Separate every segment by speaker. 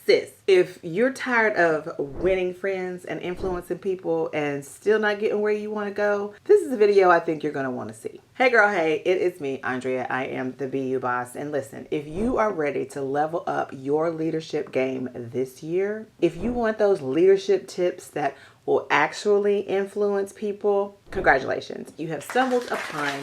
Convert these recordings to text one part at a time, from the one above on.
Speaker 1: sis, if you're tired of winning friends and influencing people and still not getting where you want to go, this is a video I think you're going to want to see. Hey girl, hey, it is me, Andrea. I am the BU boss. And listen, if you are ready to level up your leadership game this year, if you want those leadership tips that will actually influence people, congratulations. You have stumbled upon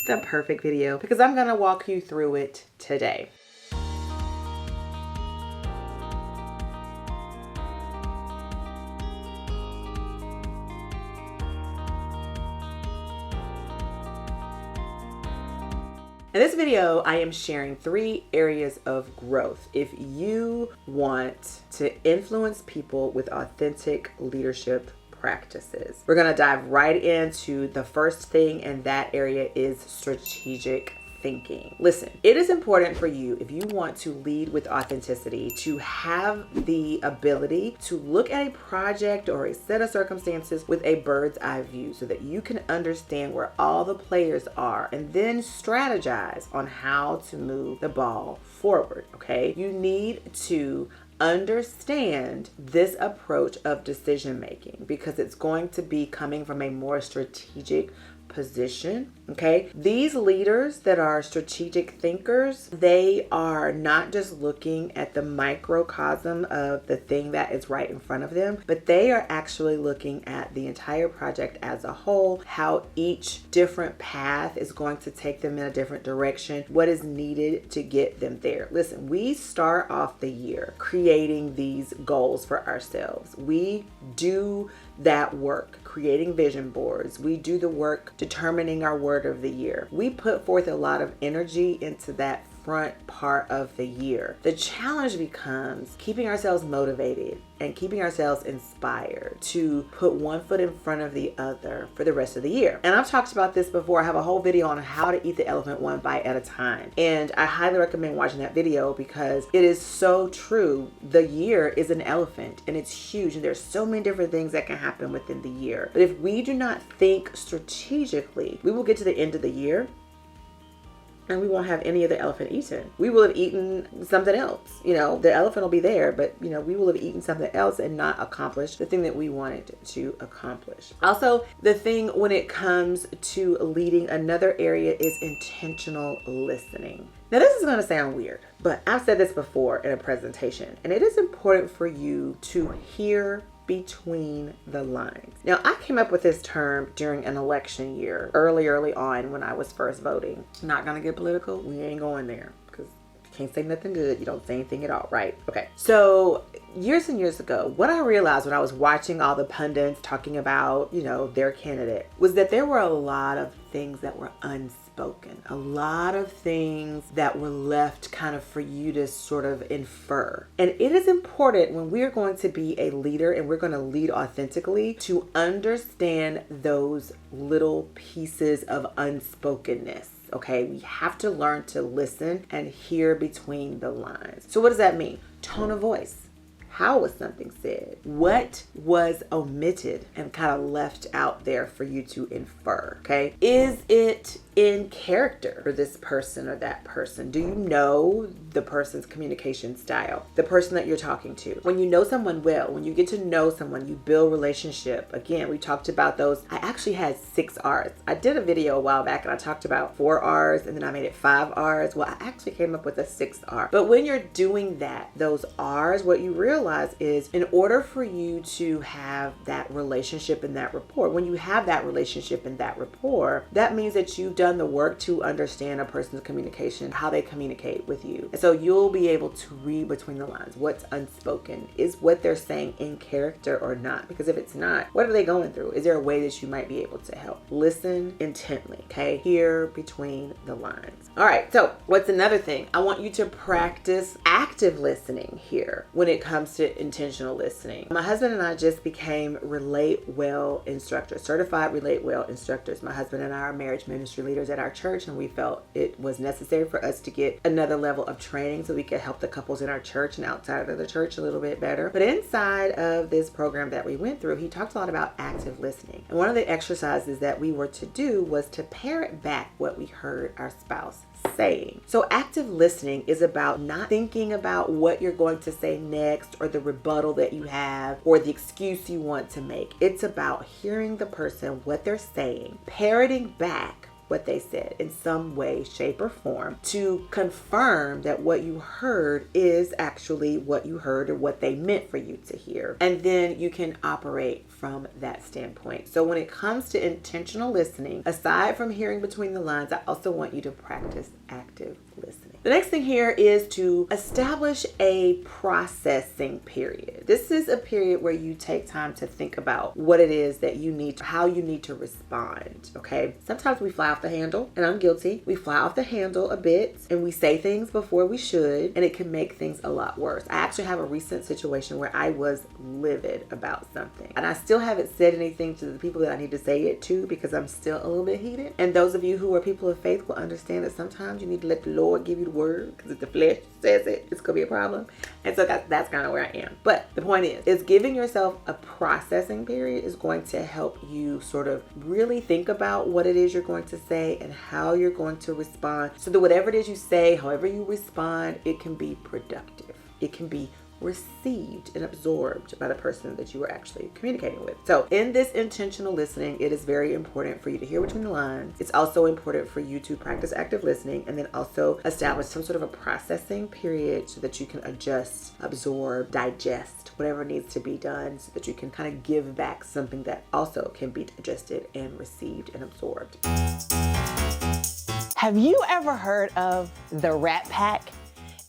Speaker 1: the perfect video because I'm going to walk you through it today. In this video, I am sharing 3 areas of growth if you want to influence people with authentic leadership practices. We're going to dive right into the first thing, and that area is strategic thinking. Listen, it is important for you, if you want to lead with authenticity, to have the ability to look at a project or a set of circumstances with a bird's eye view so that you can understand where all the players are and then strategize on how to move the ball forward, okay? You need to understand this approach of decision making because it's going to be coming from a more strategic position, okay? These leaders that are strategic thinkers, they are not just looking at the microcosm of the thing that is right in front of them, but they are actually looking at the entire project as a whole, how each different path is going to take them in a different direction, what is needed to get them there. Listen, we start off the year creating these goals for ourselves. We do that work, creating vision boards. We do the work determining our word of the year. We put forth a lot of energy into that front part of the year. The challenge becomes keeping ourselves motivated and keeping ourselves inspired to put one foot in front of the other for the rest of the year. And I've talked about this before. I have a whole video on how to eat the elephant one bite at a time. And I highly recommend watching that video because it is so true. The year is an elephant and it's huge. And there's so many different things that can happen within the year. But if we do not think strategically, we will get to the end of the year and we won't have any of the elephant eaten. We will have eaten something else. You know, the elephant will be there, but we will have eaten something else and not accomplished the thing that we wanted to accomplish. Also, the thing when it comes to leading, another area is intentional listening. Now, this is going to sound weird, but I've said this before in a presentation, and it is important for you to hear between the lines. Now, I came up with this term during an election year, early on when I was first voting. I'm not gonna get political. We ain't going there because you can't say nothing good. You don't say anything at all, right? Okay. So years and years ago, what I realized when I was watching all the pundits talking about, their candidate was that there were a lot of things that were unspoken, a lot of things that were left kind of for you to sort of infer. And it is important when we're going to be a leader and we're going to lead authentically to understand those little pieces of unspokenness. Okay, we have to learn to listen and hear between the lines. So what does that mean? Tone of voice. How was something said? What was omitted and kind of left out there for you to infer? Okay. Is it in character for this person or that person? Do you know the person's communication style, the person that you're talking to? When you know someone well, when you get to know someone, you build relationship. Again, we talked about those. I actually had 6 R's. I did a video a while back and I talked about 4 R's and then I made it 5 R's. Well, I actually came up with a 6th R. But when you're doing that, those R's, what you realize is in order for you to have that relationship and that rapport, when you have that relationship and that rapport, that means that you've done the work to understand a person's communication, how they communicate with you. And so you'll be able to read between the lines. What's unspoken? Is what they're saying in character or not? Because if it's not, what are they going through? Is there a way that you might be able to help? Listen intently, okay? Hear between the lines. All right, so what's another thing? I want you to practice active listening here when it comes comes to intentional listening. My husband and I just became Relate Well instructors, certified Relate Well instructors. My husband and I are marriage ministry leaders at our church, and we felt it was necessary for us to get another level of training so we could help the couples in our church and outside of the church a little bit better. But inside of this program that we went through, he talked a lot about active listening. And one of the exercises that we were to do was to parrot back what we heard our spouse saying. So active listening is about not thinking about what you're going to say next or the rebuttal that you have or the excuse you want to make. It's about hearing the person, what they're saying, parroting back what they said in some way, shape, or form to confirm that what you heard is actually what you heard or what they meant for you to hear. And then you can operate from that standpoint. So when it comes to intentional listening, aside from hearing between the lines, I also want you to practice active listening. The next thing here is to establish a processing period. This is a period where you take time to think about what it is that you need, how you need to respond, okay? Sometimes we fly off the handle, and I'm guilty. We fly off the handle a bit, and we say things before we should, and it can make things a lot worse. I actually have a recent situation where I was livid about something, and I still haven't said anything to the people that I need to say it to because I'm still a little bit heated. And those of you who are people of faith will understand that sometimes you need to let the Lord give you the word, because if the flesh says it, it's gonna be a problem. And so that's kind of where I am. But the point is giving yourself a processing period is going to help you sort of really think about what it is you're going to say and how you're going to respond, so that whatever it is you say, however you respond, it can be productive. It can be received and absorbed by the person that you are actually communicating with. So in this intentional listening, it is very important for you to hear between the lines. It's also important for you to practice active listening and then also establish some sort of a processing period so that you can adjust, absorb, digest whatever needs to be done, so that you can kind of give back something that also can be digested and received and absorbed.
Speaker 2: Have you ever heard of the Rat Pack?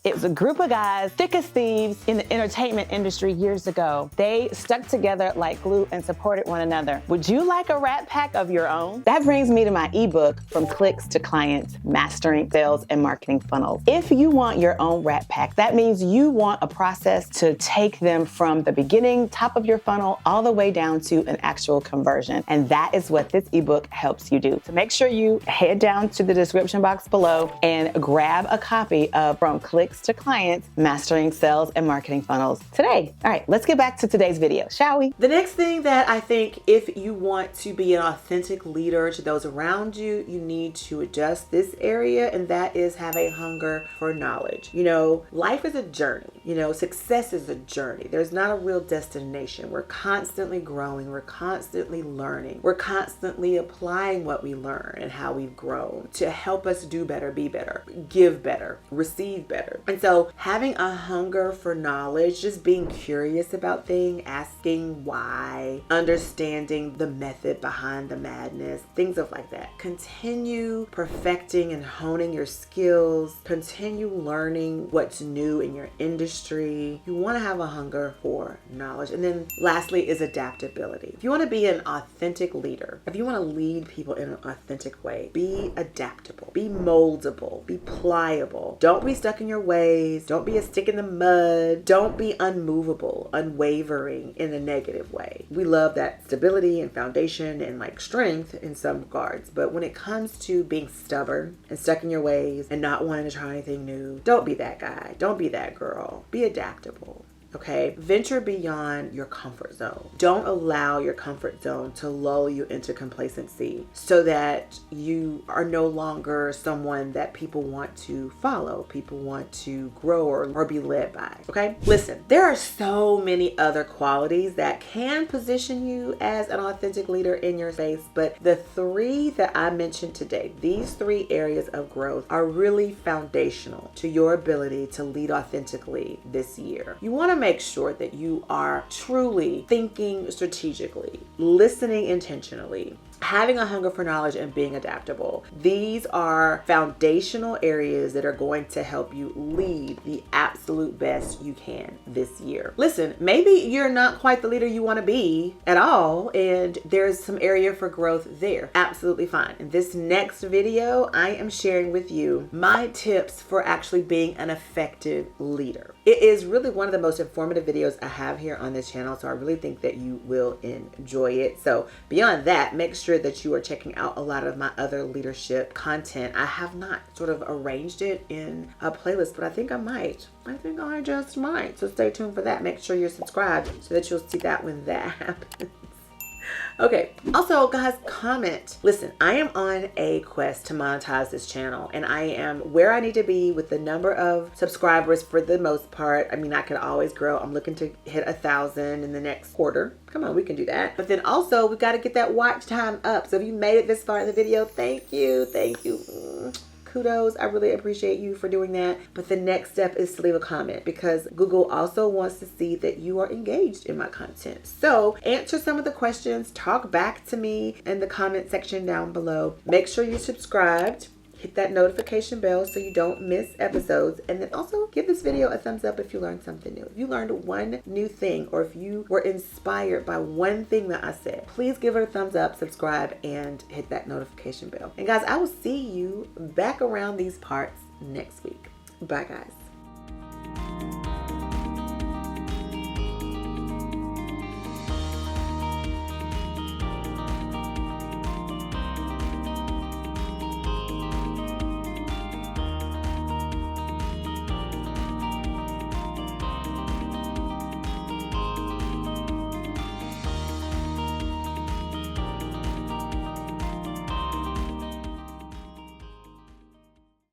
Speaker 2: It was a group of guys, thick as thieves in the entertainment industry years ago. They stuck together like glue and supported one another. Would you like a Rat Pack of your own? That brings me to my ebook, From Clicks to Clients, Mastering Sales and Marketing Funnels. If you want your own Rat Pack, that means you want a process to take them from the beginning, top of your funnel, all the way down to an actual conversion. And that is what this ebook helps you do. So make sure you head down to the description box below and grab a copy of From Clicks to Clients, Mastering Sales and Marketing Funnels today. All right, let's get back to today's video, shall we?
Speaker 1: The next thing that I think, if you want to be an authentic leader to those around you, you need to adjust this area, and that is have a hunger for knowledge. You know, life is a journey. You know, success is a journey. There's not a real destination. We're constantly growing. We're constantly learning. We're constantly applying what we learn and how we've grown to help us do better, be better, give better, receive better. And so having a hunger for knowledge, just being curious about things, asking why, understanding the method behind the madness, things of like that. Continue perfecting and honing your skills. Continue learning what's new in your industry. You want to have a hunger for knowledge. And then lastly is adaptability. If you want to be an authentic leader, if you want to lead people in an authentic way, be adaptable, be moldable, be pliable. Don't be stuck in your ways. Don't be a stick in the mud. Don't be unmovable, unwavering in a negative way. We love that stability and foundation and like strength in some regards. But when it comes to being stubborn and stuck in your ways and not wanting to try anything new, don't be that guy. Don't be that girl. Be adaptable. Okay, venture beyond your comfort zone. Don't allow your comfort zone to lull you into complacency so that you are no longer someone that people want to follow, people want to grow or be led by. Okay, listen, there are so many other qualities that can position you as an authentic leader in your space, but the three that I mentioned today, these three areas of growth, are really foundational to your ability to lead authentically this year. You want to make sure that you are truly thinking strategically, listening intentionally, having a hunger for knowledge and being adaptable. These are foundational areas that are going to help you lead the absolute best you can this year. Listen, maybe you're not quite the leader you want to be at all, and there's some area for growth there. Absolutely fine. In this next video, I am sharing with you my tips for actually being an effective leader. It is really one of the most informative videos I have here on this channel, so I really think that you will enjoy it. So beyond that, make sure that you are checking out a lot of my other leadership content. I have not sort of arranged it in a playlist, but I think I might. I think I just might. So stay tuned for that. Make sure you're subscribed so that you'll see that when that happens. Okay, also guys, comment. Listen, I am on a quest to monetize this channel, and I am where I need to be with the number of subscribers for the most part. I mean, I could always grow. I'm looking to hit 1,000 in the next quarter. Come on, we can do that. But then also we got to get that watch time up. So if you made it this far in the video, thank you. Kudos. I really appreciate you for doing that. But the next step is to leave a comment, because Google also wants to see that you are engaged in my content. So answer some of the questions, talk back to me in the comment section down below. Make sure you're subscribed. Hit that notification bell so you don't miss episodes. And then also give this video a thumbs up if you learned something new. If you learned one new thing, or if you were inspired by one thing that I said, please give it a thumbs up, subscribe, and hit that notification bell. And guys, I will see you back around these parts next week. Bye guys.